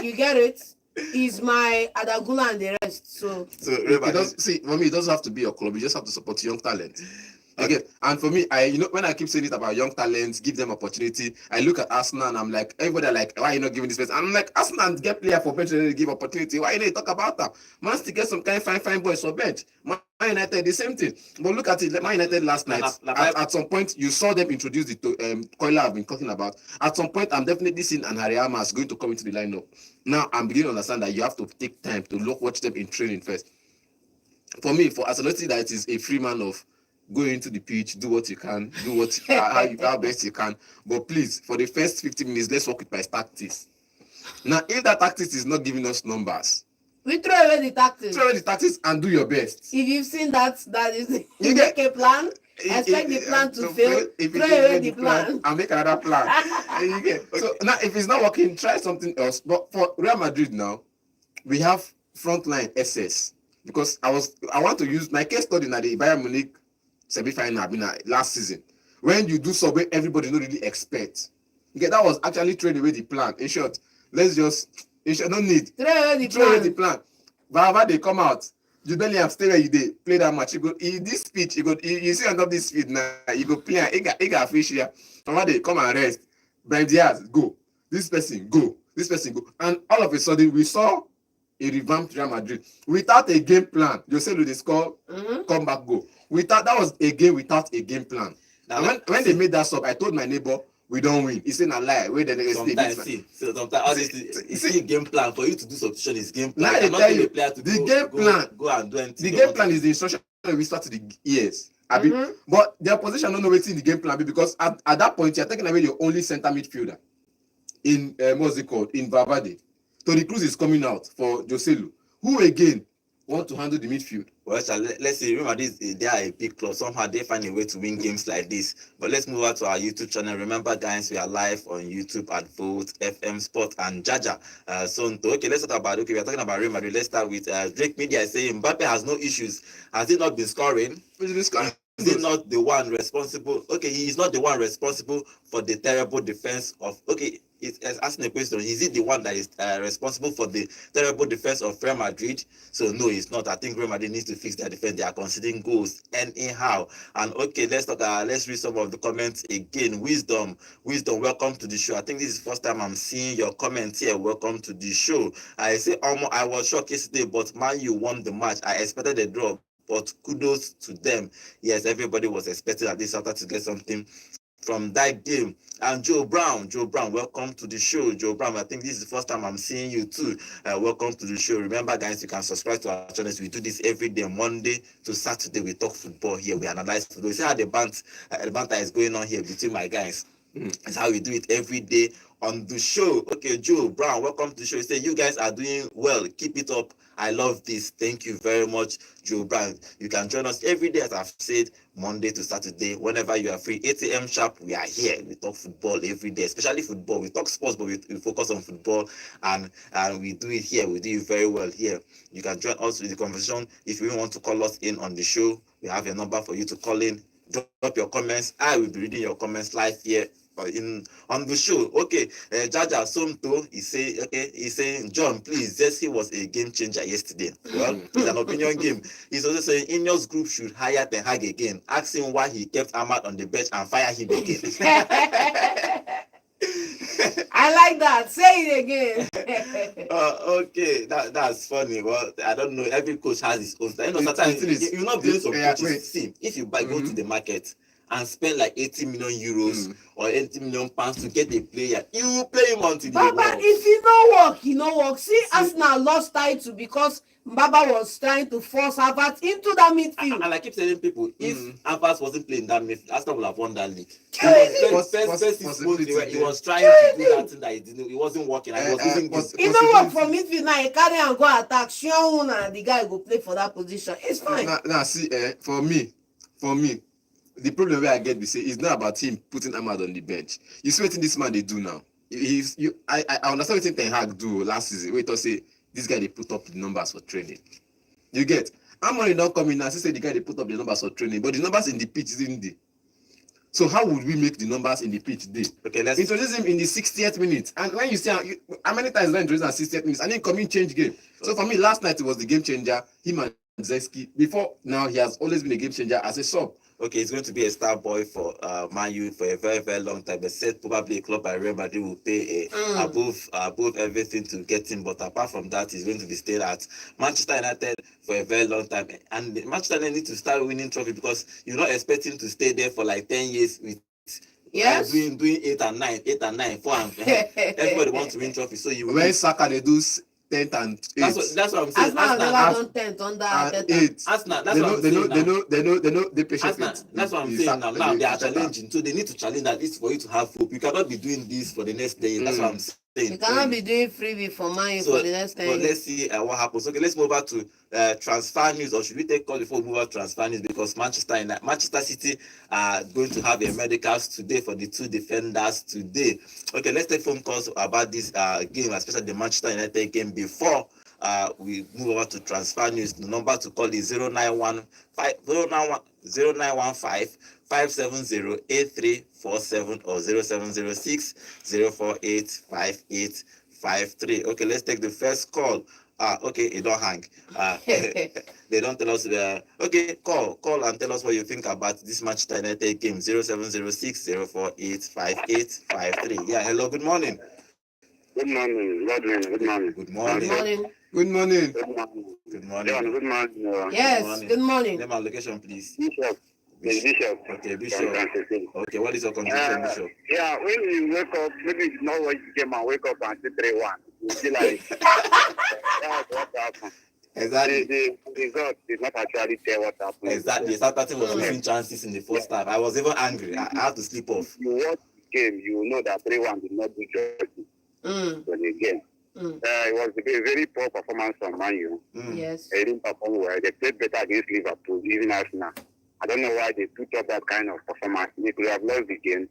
You get it? It's my Adagula and the rest. So for me, it doesn't have to be your club. You just have to support young talent. Okay, and for me, when I keep saying it about young talents, give them opportunity. I look at Arsenal and I'm like, everybody are like, why are you not giving this place? I'm like, Arsenal get player for bench and give opportunity. Why you need to talk about that? Man to get some kind of fine boys for bench. Man United, the same thing. But look at it, Man United last night. At some point, you saw them introduce the Koila I've been talking about. At some point, I'm definitely seeing an Hariyama going to come into the lineup. Now, I'm beginning to understand that you have to take time to watch them in training first. For me, for Ancelotti, that it is a free man of go into the pitch, do what you can, do how best you can. But please, for the first 50 minutes, let's work with my tactics. Now, if that tactics is not giving us numbers, we throw away the tactics. Throw away the tactics and do your best. If you've seen that is you make a plan, expect the plan to fail, throw away the plan. And make another plan. So now, if it's not working, try something else. But for Real Madrid now, we have frontline SS because I want to use my case study na the Bayern Munich semi-final last season when you do something everybody no really expect. Okay, that was actually throwing away the plan. In short, no need throw away the plan. Wherever they come out, Jude Bellingham stay where you did, play that match. This speech, you see on top this speed now, you go play and a fish here. From where they come and rest, Brahim Diaz, go. This person, go. This person, go. And all of a sudden, we saw a revamped Real Madrid without a game plan. Jose Lu, they score, come back, go. That was a game without a game plan. Now, when they made that sub, I told my neighbor, we don't win. It's in a lie. Wait, sometimes see game plan for you to do substitution is game plan. Now they tell you go and do anything. The game plan is the instruction we start to the ears. But their position don't know what's in the game plan because at that point you're taking away your only center midfielder in what's it called in Valverde. Toni Kroos is coming out for Jose Lu, who again want to handle the midfield. Well, let's see. Remember, they are a big club. Somehow they find a way to win games like this. But let's move on to our YouTube channel. Remember, guys, we are live on YouTube at Volt, FM Sport, and Jaja. Okay, let's talk about. Okay, we are talking about Real Madrid. Let's start with Drake Media saying Mbappe has no issues. Has he not been scoring? Is he not the one responsible? Okay, he is not the one responsible for the terrible defense of. Okay, it's asking a question. Is he the one that is responsible for the terrible defense of Real Madrid? So no, it's not. I think Real Madrid needs to fix their defense. They are conceding goals anyhow. And okay, let's talk. Let's read some of the comments again. Wisdom, welcome to the show. I think this is the first time I'm seeing your comments here. Welcome to the show. I say, I was shocked yesterday, but Man U won the match. I expected a draw, but kudos to them. Yes, everybody was expecting at least after to get something from that game. And Joe Brown, welcome to the show. Joe Brown, I think this is the first time I'm seeing you too. Welcome to the show. Remember, guys, you can subscribe to our channels. We do this every day, Monday to Saturday. We talk football here. We analyze football. You see how the banter is going on here between my guys. That's how we do it every day on the show. Okay, Joe Brown, welcome to the show. You say you guys are doing well. Keep it up. I love this. Thank you very much, Joe Brown. You can join us every day, as I've said, Monday to Saturday. Whenever you are free, 8 a.m. sharp, we are here. We talk football every day, especially football. We talk sports, but we focus on football, and we do it here. We do it very well here. You can join us with the conversation. If you want to call us in on the show, we have a number for you to call in. Drop your comments. I will be reading your comments live here on the show. Okay, Jaja Somto, he's saying, John, please, Zessi was a game changer yesterday. Well, it's an opinion game. He's also saying Ineos group should hire Ten Hag again. Ask him why he kept Ahmad on the bench and fire him again. I like that. Say it again. Okay, that's funny. Well, I don't know. Every coach has his own style. Sometimes you're not doing some coaches. See, if you go to the market and spend like 80 million euros or 80 million pounds to get a player, you play him until he works. But if he no work, he no work. See, Arsenal lost title because Mbaba was trying to force Havertz into that midfield. And I keep telling people, if Havertz wasn't playing that midfield, Arsenal would have won that league. He was trying to do that thing that he wasn't working. He was losing goals. He don't work for midfield now. He carry and go attack. Sean and the guy go play for that position. It's fine. Now see, for me, the problem where I get be say it's not about him putting Ahmad on the bench. You see what this man they do now. I understand what Ten Hag do last season. Wait to say this guy they put up the numbers for training. You get Ahmad don't come in and say the guy they put up the numbers for training, but the numbers in the pitch isn't there. So how would we make the numbers in the pitch day? Okay, let's introduce him in the 60th minute. And when you see how many times introduced in 60th minutes, and then come in change game. So for me, last night it was the game changer. Him and Zeski. Before now, he has always been a game changer as a sub. Okay, he's going to be a star boy for Man U for a very, very long time. They said probably a club like Real Madrid will pay above everything to get him. But apart from that, he's going to be staying at Manchester United for a very long time. And Manchester United need to start winning trophy because you're not expecting to stay there for like 10 years with doing 8 and 9, 4 and everybody wants to win trophy. So you when Saka they do 10th and 8th. That's what I'm saying. Arsenal never done 10th under Arteta. Arsenal, that's what I'm saying. They know the patient. That's what I'm saying now. Now they are challenging, so they need to challenge at least for you to have hope. You cannot be doing this for the next day. That's what I'm saying. You cannot be doing freebie for Man U for the next 10 years. Let's see what happens. Okay, let's move over to transfer news, or should we take call before we move over to transfer news? Because Manchester City are going to have their medicals today for the two defenders today. Okay, let's take phone calls about this game, especially the Manchester United game before we move over to transfer news. The number to call is 0915 570 8347 or 0706 048 5853. Okay, let's take the first call. Okay, it don't hang. They don't tell us. Okay, call and tell us what you think about this Manchester United game. 0706 048 5853. Yeah, hello, good morning. Good morning. Good morning. Good morning. Good morning. Good morning. Good morning. Good morning. Good morning. Yes, good morning. Name and location, please. Bishop. Bishop. Okay, Bishop. Okay, what is your contribution, Bishop? Yeah, when you wake up, maybe it's not what you came and wake up and see 3-1. You feel like that's what happened. Exactly. The result did not actually tell what happened. Exactly. Southampton was losing chances in the first half. I was even angry. I had to sleep off. You watch the game, you know that 3-1 did not do justice for the game. It was a very poor performance from Man U. Yes. They didn't perform well. They played better against Liverpool, even Arsenal. I don't know why they took up that kind of performance. They could have lost the game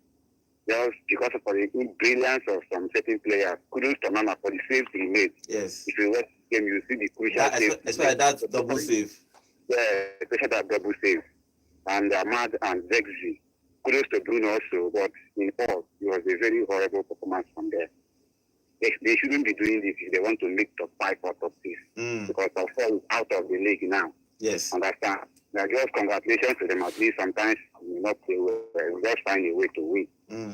just because of the brilliance of some certain players. Kudos to Nana for the saves he made. Yes. If you watch the game, you see the crucial save. Especially that double save. Yeah, especially that double save. And Ahmad and Zexi. Kudos to Bruno also, but in all, it was a very horrible performance from there. They shouldn't be doing this if they want to make top 5 or top 6. Because top 4 is out of the league now. Yes. Understand? Now, just congratulations to them. At least sometimes we not play well. We just find a way to win.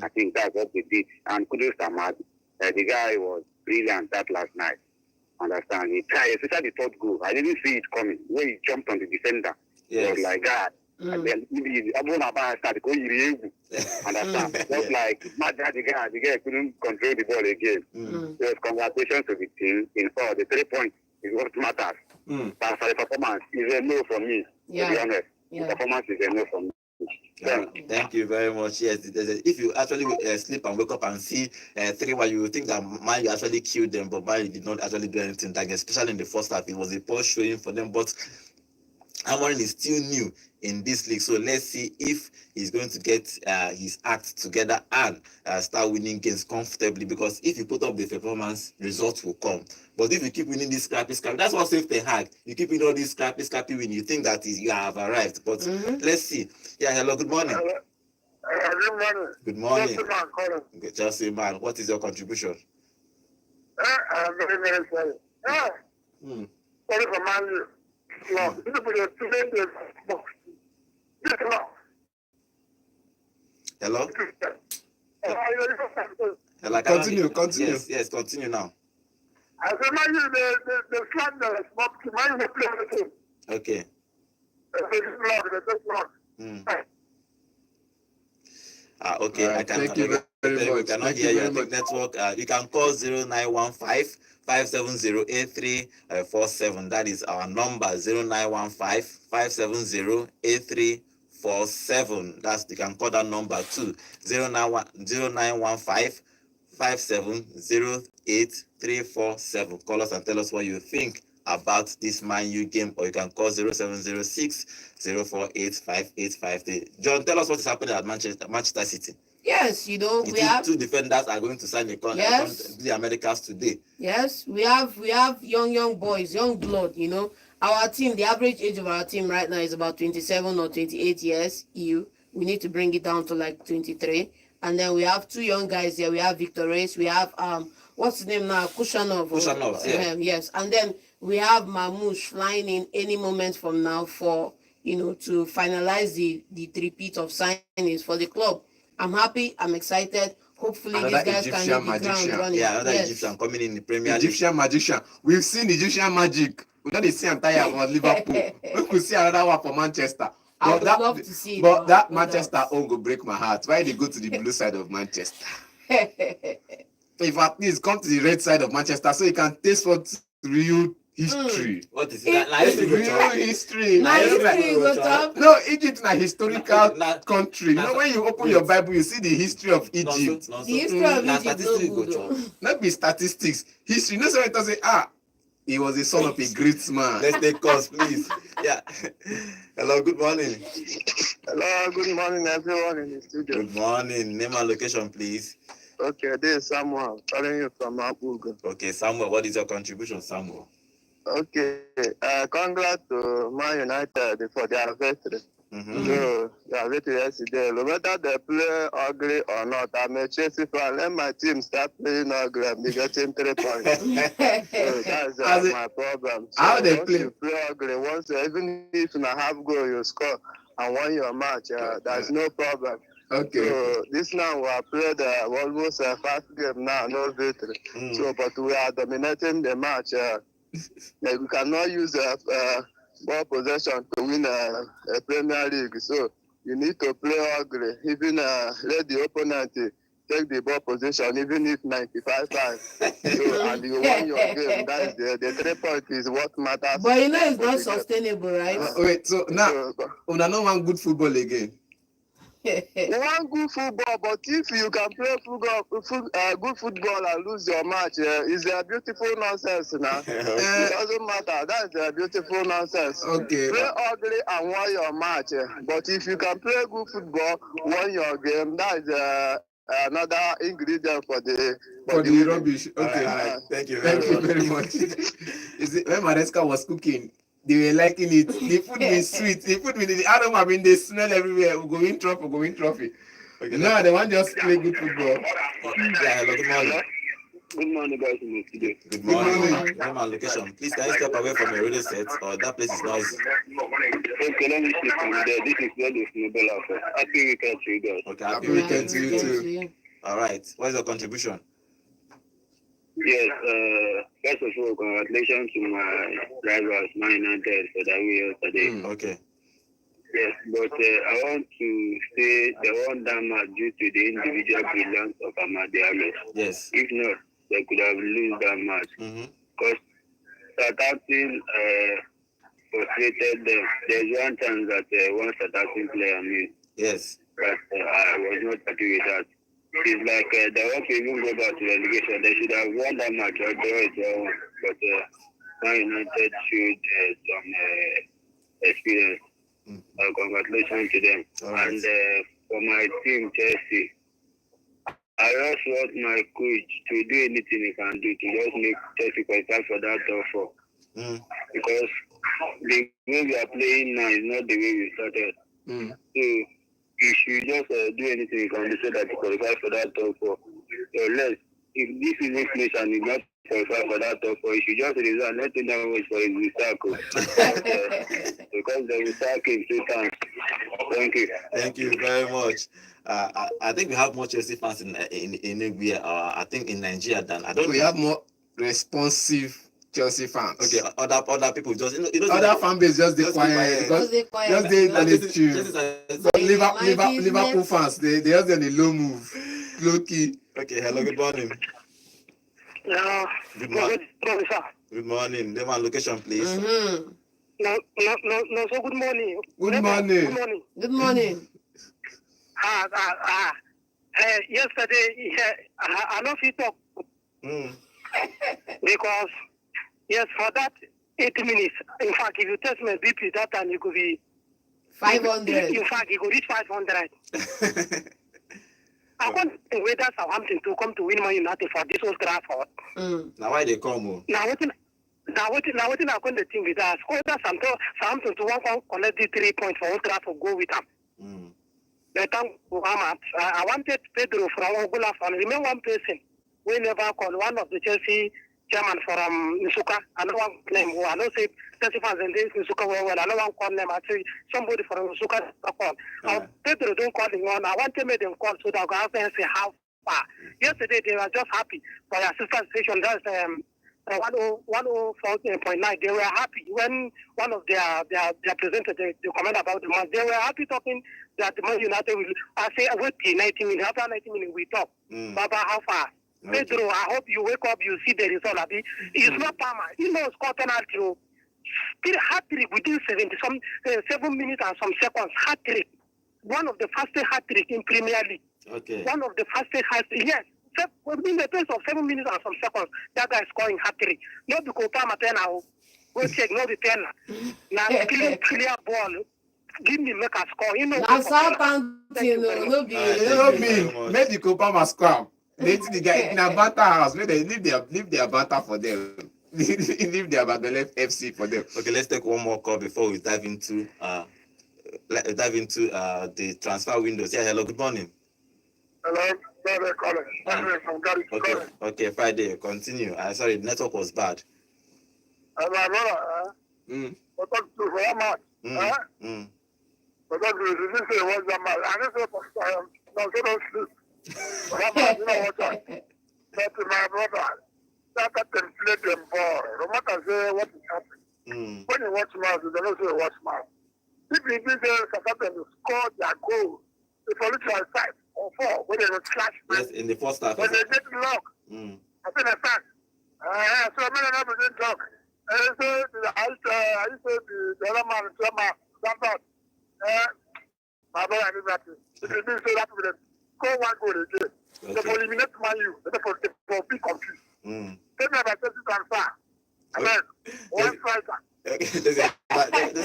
I think that's what they did. And kudos to Ahmad. The guy was brilliant that last night. Understand? He tried, especially the third goal. I didn't see it coming. When he jumped on the defender, it was like God. And then maybe Abuna started going. Understand? Just like the guy couldn't control the ball again. Yes, congratulations to the team. In all, the 3 points is what matters. But for the performance, is a no from me. To be honest, the performance is a no from me. Thank you very much. Yes, if you actually sleep and wake up and see 3-1, you will think that Man U actually killed them, but Man U did not actually do anything. Like, especially in the first half, it was a poor showing for them. But Amorim is still new in this league, so let's see if he's going to get his act together and start winning games comfortably. Because if you put up the performance, results will come. But if you keep winning this scrappy, that's what saved the hack. You keep winning all these scrappy win, you think that you have arrived. But let's see. Yeah, hello, good morning. Good morning. Good morning. Just a man calling. Okay, just a man. What is your contribution? I'm very, very sorry. Sorry for Man U. No, this is the student box. Hello? Hello? Continue. Yes, continue now. I said, Man U, the flag that is not Man U play the team. Okay. Okay, right, thank you very much. We cannot hear you. I think network. You can call 0915 570 8347. That is our number, 0915 570 8347. You can call that number too, 0915 570 8347. Call us and tell us what you think about this Man U game, or you can call 0706 048 5853. John, tell us what is happening at Manchester City. Yes, we have two defenders are going to sign a contract to the Americas today. Yes, we have young boys, young blood. Our team, the average age of our team right now is about 27 or 28 years. We need to bring it down to like 23. And then we have 2 young guys here. We have Victor Reis. We have what's his name now? Kushanov. Yes, and then we have Mamouche flying in any moment from now for to finalize the three-peat of signings for the club. I'm happy. I'm excited. Hopefully these guys can hit the ground running. Yeah, another Egyptian coming in the Premier League. Egyptian magician. We've seen Egyptian magic. We don't see entire for Liverpool. We could see another one for Manchester. I would love to see it. But that Manchester own go break my heart. Why they go to the blue side of Manchester? If at least come to the red side of Manchester so you can taste what's real history. What is it? Real history. No, Egypt is a historical country. When you open your Bible, you see the history of Egypt. The history of Egypt. Not be statistics. History. You know, so it does say, he was the son of a great man. Let's take calls, please. Yeah. Hello, good morning. Hello, good morning, everyone in the studio. Good morning. Name and location, please. Okay, this is Samuel calling you from Abuga. Okay, Samuel, what is your contribution, Samuel? Okay. Congrats to Man United for their victory. Mm-hmm. So, their victory yesterday. No matter they play ugly or not, I'm a Chelsea fan. Let my team start playing ugly and be getting 3 points. So that's my problem. So how they once play? you play ugly, even if you have goal, you score and won your match, there's no problem. Okay. So this now we have played almost 5 games now, no victory. So, but we are dominating the match. We cannot use ball possession to win a Premier League. So you need to play ugly, even let the opponent take the ball position, even if 95 times. So, and you won your game. That's the 3 points is what matters. But you know it's not sustainable, right? Wait, so now we don't want good football again. One good football, but if you can play good football and lose your match, it's a beautiful nonsense now. It doesn't matter. That's a beautiful nonsense. Okay. Play ugly and win your match. But if you can play good football, win your game, that's another ingredient for the rubbish. Okay. All right. Thank you very much. Is it when Maresca was cooking? They were liking it. The food is sweet. The food with the Adam, I mean, they smell everywhere. We go win trophy. Okay, now they want just play good football. Yeah, hello, good morning. Good morning, guys. In the studio. Good morning. Name and location. Please, can you step away from your radio set, or that place is noisy? Okay, let me see from there. This is Lady Snubella. Happy weekend to you guys. Okay, Happy weekend to you too. All right. What is your contribution? Yes, first of all, congratulations to my drivers, Man United, for that win yesterday. Okay. Yes, but I want to say they won that match due to the individual brilliance of Amadi Ahmed. Yes. If not, they could have lost that match. Because Southampton frustrated them. There's one chance that one Southampton player missed. Yes. But I was not happy with that. It's like they want to even go back to relegation. They should have won that match or draw it. But Man United showed some experience. Congratulations to them. Right. And for my team, Chelsea, I just want my coach to do anything he can do to just make Chelsea qualify for that top four. Because the way we are playing now is not the way we started. So you should just do anything you can do so that you qualify for that top four. Unless if this is English and you not qualify for that top four, you should just resign. Let him down wait for his recycle. Because they will sack him 2 times. Thank you. Thank you very much. I think we have more Chelsea fans in India. I think in Nigeria than I don't. We have more responsive Chelsea fans. Okay, other people just other fan base just they quiet because just they Liverpool fans they just in a low move, low key. Okay, hello, good morning. Yeah. Good morning. Good morning. Name and location, please. No, so good morning. Good morning. Good morning. Yesterday, I know you talk. Because, yes, for that 80 minutes, in fact, if you test my BP that time, you could be 500. In fact, you could reach 500. I want to wait that Southampton to come to win Man United for this Old Trafford. Now why they come? Now what I going to think with us? Whether Southampton to want to collect the 3 points for Old Trafford, go with them. I wanted Pedro from Angola for remain one person. We never call one of the Chelsea chairman from Nsuka. I don't want name. I don't say Chelsea fans and this Nsuka well. I don't want call name. I say somebody from Nsuka call. Pedro don't call him on. I want to make them call so that I can say how far. Yesterday they were just happy for the assistant station. That's 104.9. They were happy when one of their presenters they comment about the match. They were happy talking that the Man United will. I say wait till 90 minutes. After 90 minutes we talk. Baba, how far? Okay. Pedro, I hope you wake up, you see the result. It's not Palmer. He knows score penalty. Hat-trick within 7 minutes and some seconds. Hat-trick. One of the fastest hat-trick in Premier League. Okay. One of the fastest hat-trick. Yes. Within the space of 7 minutes and some seconds, that guy is scoring hat-trick. Not because Palmer now. Go check, not the 10. Now, clear ball. Give me make a score. You know. Now, Southampton, no mean, make the Copa score. They the guy in a banter house. Let them leave their banter for them. leave the Abagalef FC for them. Okay, let's take one more call before we dive into the transfer windows. Yeah, hello, good morning. Hello, Friday calling. Friday from Gary calling. Okay, Friday, continue. Sorry, the network was bad. My brother, but talk to for much. But talk to this is what's the matter. I didn't say no, so don't sleep. For you know what I said to my brother. That can play them ball. No matter say what is happening. When you watch match, you don't say watch match. If you do say Southampton to score their goal, the political side or 4 when they will clash. Yes, in the first half. When they get lock, I think a fact. So many of them talk. I used to the other man, sometimes, my brother, I did that. If you do say that with them, score 1 goal again. They will eliminate Man U. They will be confused. Take me about 30 transfer. And then, one striker. This is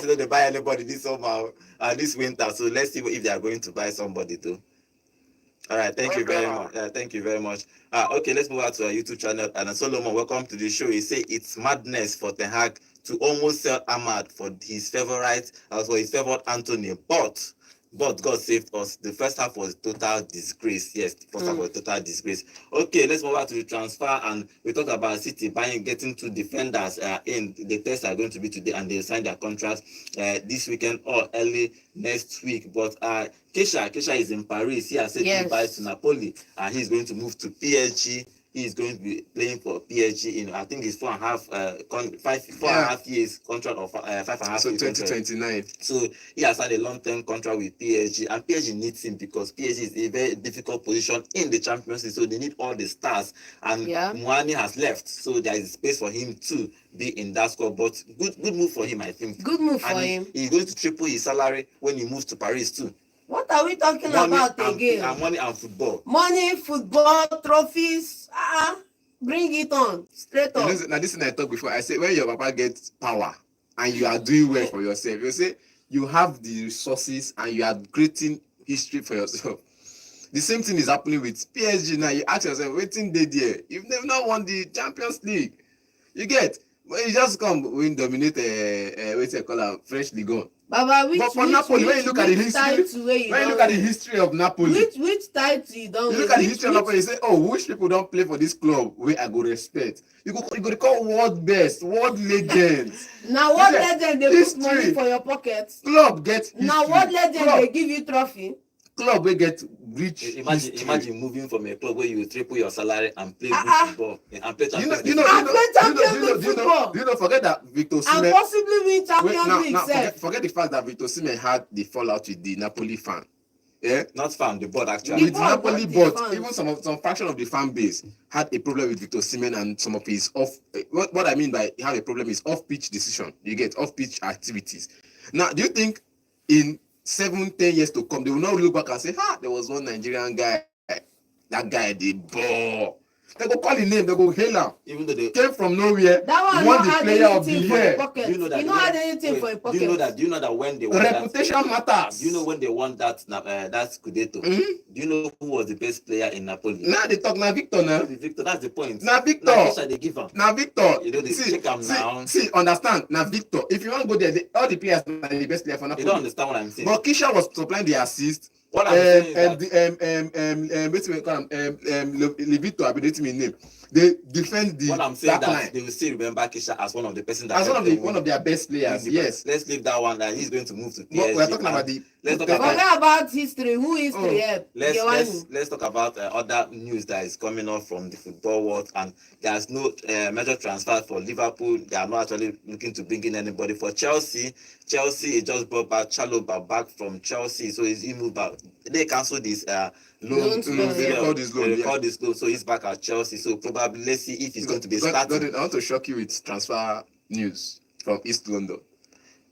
not to buy anybody this summer, this winter. So let's see if they are going to buy somebody too. All right, thank you very much. Thank you very much. Okay, let's move on to our YouTube channel. And Solomon, welcome to the show. He say it's madness for Ten Hag to almost sell Ahmad for his favorite, for his favorite Anthony. But God saved us. The first half was total disgrace. Yes, the first half was total disgrace. Okay, let's move on to the transfer. And we talked about City getting 2 defenders in. The tests are going to be today, and they'll sign their contracts this weekend or early next week. But Kesha is in Paris. He has said goodbye to Napoli. He's going to move to PSG. He is going to be playing for PSG in, I think it's 4.5 years contract or 5.5 So years 2029. So he has had a long-term contract with PSG, and PSG needs him because PSG is a very difficult position in the Champions League. So they need all the stars, and Muani has left, so there is space for him to be in that squad. But good move for him, I think. Good move for him. He's going to triple his salary when he moves to Paris too. What are we talking about again? Money and football. Money, football, trophies. Bring it on. Straight up. Now, this thing I talked before. I say when your papa gets power and you are doing well for yourself, you say you have the resources and you are creating history for yourself. The same thing is happening with PSG now. You ask yourself, waiting day there. You've never not won the Champions League. You get when you just come when dominate French Ligue 1. Baba, but for Napoli, when you look at the history of Napoli, which title you don't? You look at the history of Napoli, you say, oh, which people don't play for this club where I go respect. You go call world best, world legends. Now what legend they put money for your pocket? Club get history. Now what legend they give you trophy? Club will get rich. Imagine moving from a club where you triple your salary and play good football and play Champions League. Forget that Victor Osimhen and possibly win Champions League. Forget the fact that Victor Osimhen had the fallout with the Napoli fan. Yeah, not fan, the board actually. With Napoli board, even some fraction of the fan base had a problem with Victor Osimhen and some of his off. What I mean by have a problem is off-pitch decision. You get off-pitch activities. Now, do you think in 7-10 years to come, they will not look back and say, there was one Nigerian guy, that guy did ball. They go call his name, they go hail him. Even though they came from nowhere, that won the player of the year. Do you know that? You don't have anything for a pocket. Do you know that when they won reputation matters. Do you know when they won that Scudetto? Do you know who was the best player in Napoli? Now they talk Victor now. Victor, that's the point. Now Victor. They give him. Now Victor. You know they check him now. See, understand. Now Victor, if you want to go there, all the players are the best player for Napoli. You don't understand what I'm saying. But Kisha was supplying the assist. What I'm saying Levito, I've been dating his name. They defend the what I'm saying that line. They will still remember Kisha as one of the person that as one of their best players. Yes. Let's leave that one that he's going to move to PSG. But we're talking about the. Let's talk about history. Who history? Let's talk about other news that is coming up from the football world. And there's no major transfer for Liverpool. They are not actually looking to bring in anybody for Chelsea. Chelsea just brought back Chalobah back from Chelsea, so he moved back. They cancelled this loan. They recalled his loan. So he's back at Chelsea. So probably let's see if he's going to be starting. I want to shock you with transfer news from East London.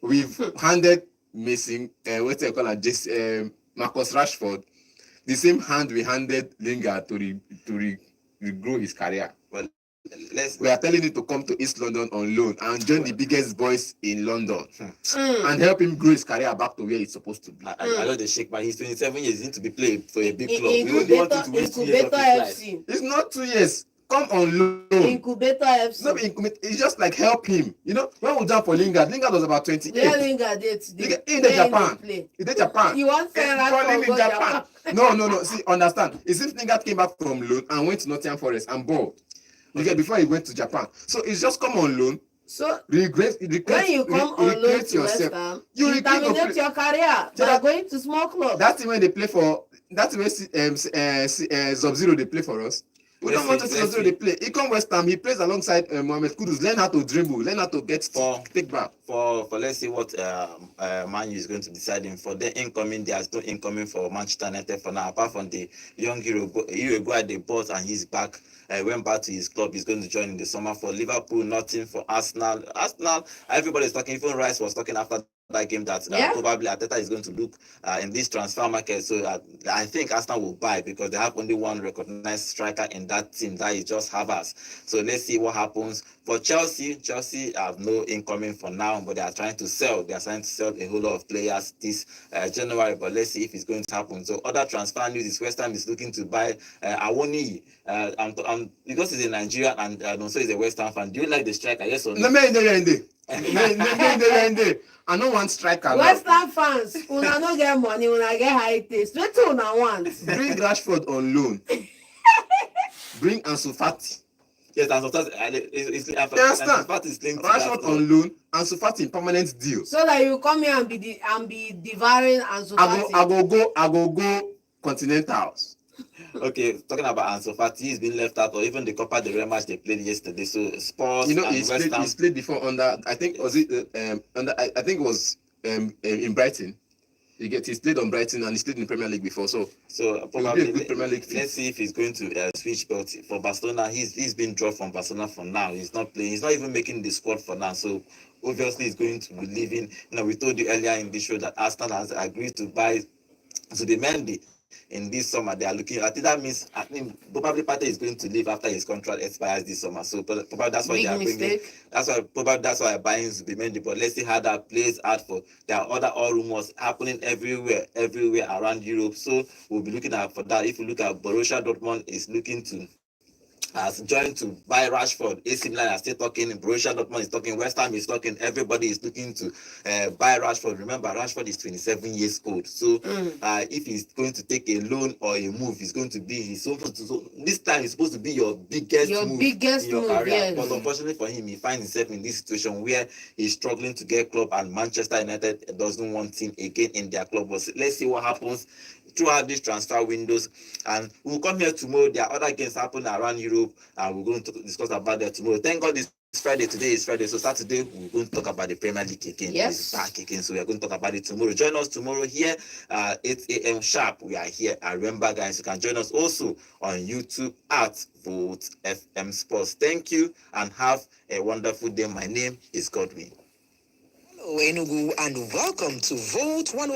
We've handed Marcus Rashford the same hand we handed Lingard to regrow his career. Well, we are telling him to come to East London on loan and join the biggest boys in London and help him grow his career back to where it's supposed to be. I know the shake, but he's 27 years. He needs to be playing for a big club. Incubator FC. It's not 2 years. come on loan. Incubator FC. No, it's just like help him. You know, when we down for Lingard was about 28. Where Lingard did today? In Japan. In Japan. You want Ferrari in Japan? No. See, understand. It's if Lingard came back from loan and went to Nottingham Forest and bought. You get before he went to Japan. So it's just come on loan. So regret when you come on loan to West Ham, you terminate your career by going to small clubs. That's when they play for. That's when Sub-Zero they play for us. We don't want to see Sub-Zero they play. He come West Ham. He plays alongside Mohamed Kudus. Learn how to dribble. Learn how to get take back. For let's see what Man U is going to decide in for the incoming. There's no incoming for Manchester United for now, apart from the young Uruguay they bought and he's back. Went back to his club. He's going to join in the summer. For Liverpool, nothing. For Arsenal, everybody's talking. Even Rice was talking after that game that probably Arteta is going to look in this transfer market. So I think Arsenal will buy because they have only one recognized striker in that team. That is just Havertz. So let's see what happens. For Chelsea have no incoming for now, but they are trying to sell. They are trying to sell a whole lot of players this January, but let's see if it's going to happen. So other transfer news is West Ham is looking to buy Awoniyi. Because he's a Nigerian and also he's a West Ham fan. Do you like the striker? Yes or no? I don't want striker. West Ham fans, una no get money, una get high taste. What do una want? Bring Rashford on loan. Bring Ansu Fati. Yes, Ansu Fati is linked to Rashford on loan, Ansu Fati in permanent deal. So that you come here and be devouring Ansu Fati. I go go Continentals. Okay, talking about Ansu Fati, he's been left out, or even the Copa del Rey match they played yesterday. So Spurs, he's played before under. I think was it under. I think it was in Brighton. He's played on Brighton and he's played in the Premier League before. So probably a good Premier League fit. Let's see if he's going to switch. But for Barcelona, he's been dropped from Barcelona for now. He's not playing. He's not even making the squad for now. So obviously he's going to be leaving. We told you earlier in the show that Arsenal has agreed to buy Zubimendi. In this summer, they are looking. I think that means probably Partey is going to leave after his contract expires this summer. So probably that's why they are bringing. That's why they're buying Zubimendi. But let's see how that plays out. For there are other rumors happening everywhere around Europe. So we'll be looking out for that. If you look at Borussia Dortmund is looking to. Has joined to buy Rashford. AC Milan are still talking. Borussia Dortmund is talking. West Ham is talking. Everybody is looking to buy Rashford. Remember, Rashford is 27 years old. So if he's going to take a loan or a move, it's going to be this time it's supposed to be your biggest move in your career. Yes. But unfortunately for him, he finds himself in this situation where he's struggling to get club, and Manchester United doesn't want him again in their club. But let's see what happens throughout these transfer windows, and we'll come here tomorrow. There are other games happening around Europe, and we're going to discuss about that tomorrow. Thank God it's Friday. Today is Friday, so Saturday we're going to talk about the Premier League again. Yes, it's back again, so we're going to talk about it tomorrow. Join us tomorrow here 8 a.m. sharp. We are here. And remember, guys, you can join us also on YouTube at Volt FM Sports. Thank you and have a wonderful day. My name is Godwin. Hello, Enugu, and welcome to Volt 101.